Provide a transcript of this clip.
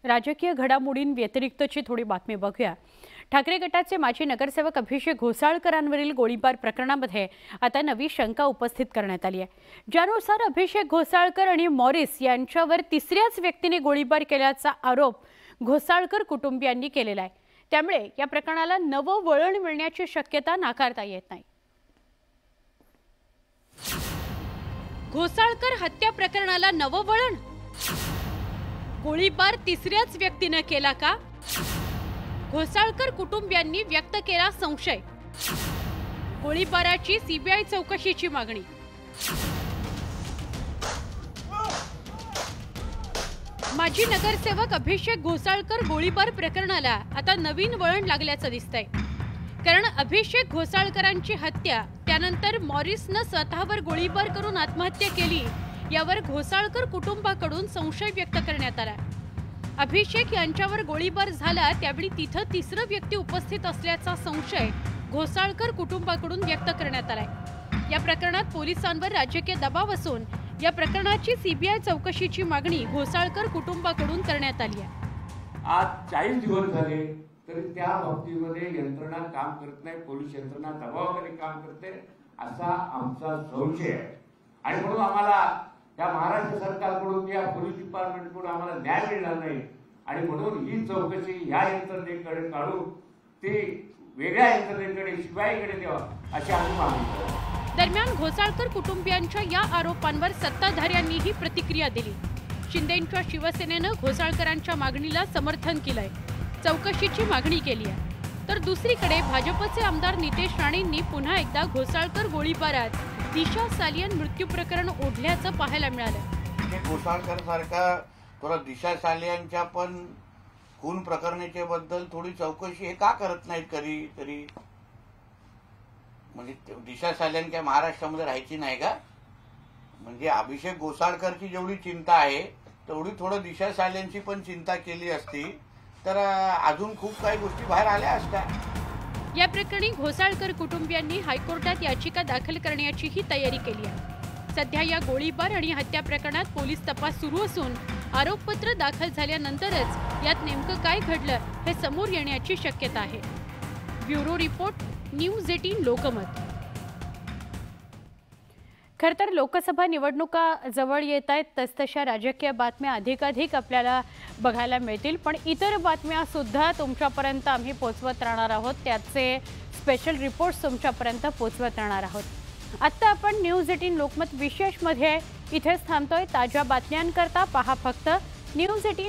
राजकीय घडामोडींव्यतिरिक्तची थोडी बातमी बघूया। ठाकरे गटाचे माजी नगरसेवक अभिषेक घोसाळकरांवरील गोळीबार प्रकरणामध्ये आता नवी शंका उपस्थित करण्यात आली आहे, ज्यानुसार अभिषेक घोसाळकर आणि मॉरिस यांच्यावर तिसऱ्याच व्यक्तीने गोळीबार केल्याचा आरोप घोसाळकर कुटुंबियांनी केलेला आहे। त्यामुळे या प्रकरणाला नवं वळण मिळण्याची शक्यता नाकारता येत नाही। घोसाळकर हत्या प्रकरणाला नवं वळण, गोळीबार तिसऱ्याच व्यक्तीने केला का? घोसाळकर कुटुंबियांनी व्यक्त केला संशय, गोळीबाराची सीबीआय चौकशीची मागणी। माजी नगरसेवक अभिषेक घोसाळकर गोळीबार प्रकरणाला आता नवीन वळण लागल्याचं दिसतंय, कारण अभिषेक घोसाळकरांची हत्या त्यानंतर मॉरिसनं स्वतःवर गोळीबार करून आत्महत्या केली यावर घोसाळकर कुटुंबाकडून संशय व्यक्त करण्यात आला। अभिषेक यांच्यावर गोळीबार झाला त्यावेळी तिथं तिसरं व्यक्ती उपस्थित असल्याचा संशय घोसाळकर कुटुंबाकडून व्यक्त करण्यात आलाय। या प्रकरणात पोलिसांवर राजकीय दबाव असून या प्रकरणाची सीबीआय चौकशीची मागणी घोसाळकर कुटुंबाकडून करण्यात आली आहे। आज 40 दिवस झाले तरी त्या बाबतीमध्ये यंत्रणा काम करत नाही, पोलीस यंत्रणा दबावाखाली काम करते असा आमचा संशय आहे। आणि म्हणून आम्हाला या महाराष्ट्र सरकारकडून या पोलीस डिपार्टमेंटकडून आम्हाला न्याय मिळणार नाही आणि म्हणून ही चौकशी ह्या यंत्रणेकडे काढून ती वेगळ्या यंत्रणेकडे शिवाईकडे द्यावा अशी आम्ही मागणी करतो। दरम्यान घोसाळकर कुटुंबियांच्या या आरोपांवर सत्ताधाऱ्यांनीही प्रतिक्रिया दिली। शिंदेंच्या शिवसेनेनं घोसाळकरांच्या मागणीला समर्थन केलंय, चौकशीची मागणी केली आहे। तर दुसरीकडे भाजपचे आमदार नितेश राणेंनी पुन्हा एकदा घोसाळकर गोळीबारात दिशा सालियन मृत्यू प्रकरण ओढल्याचं पाहायला मिळालं। घोसाळकर सारखा थोडा दिशा सालियनच्या पण खून प्रकरणाच्या बद्दल थोडी चौकशी हे का करत नाहीत कधी तरी? म्हणजे दिशा सालियन काय महाराष्ट्रामध्ये राहायची नाही का? म्हणजे अभिषेक घोसाळकरची जेवढी चिंता आहे तेवढी थोडं दिशा सालियनची पण चिंता केली असती तर अजून खूप काही गोष्टी बाहेर आल्या असत्या। या प्रकरणी घोसाळकर कुटुंबियांनी हायकोर्टात याचिका दाखल करण्याचीही तयारी केली आहे। सध्या या गोळीबार आणि हत्या प्रकरणात पोलीस तपास सुरू असून आरोपपत्र दाखल झाल्यानंतरच यात नेमकं काय घडलं हे समोर येण्याची शक्यता आहे। Bureau report, news 18 Lokmat. खरं तर लोकसभा निवडणुका जवळ येत आहेत, तसतशा राजकीय बातम्या अधिकाधिक आपल्याला बघायला मिळतील, पण इतर बातम्या सुद्धा तुमच्यापर्यंत आम्ही पोहोचवत राहणार आहोत। त्याचे स्पेशल रिपोर्ट्स तुमच्यापर्यंत पोहोचवत राहणार आहोत। आता आपण न्यूज 18 लोकमत विशेषमध्ये इथेच थांबतोय। ताज्या बातम्यांकरता पहा फक्त न्यूज 18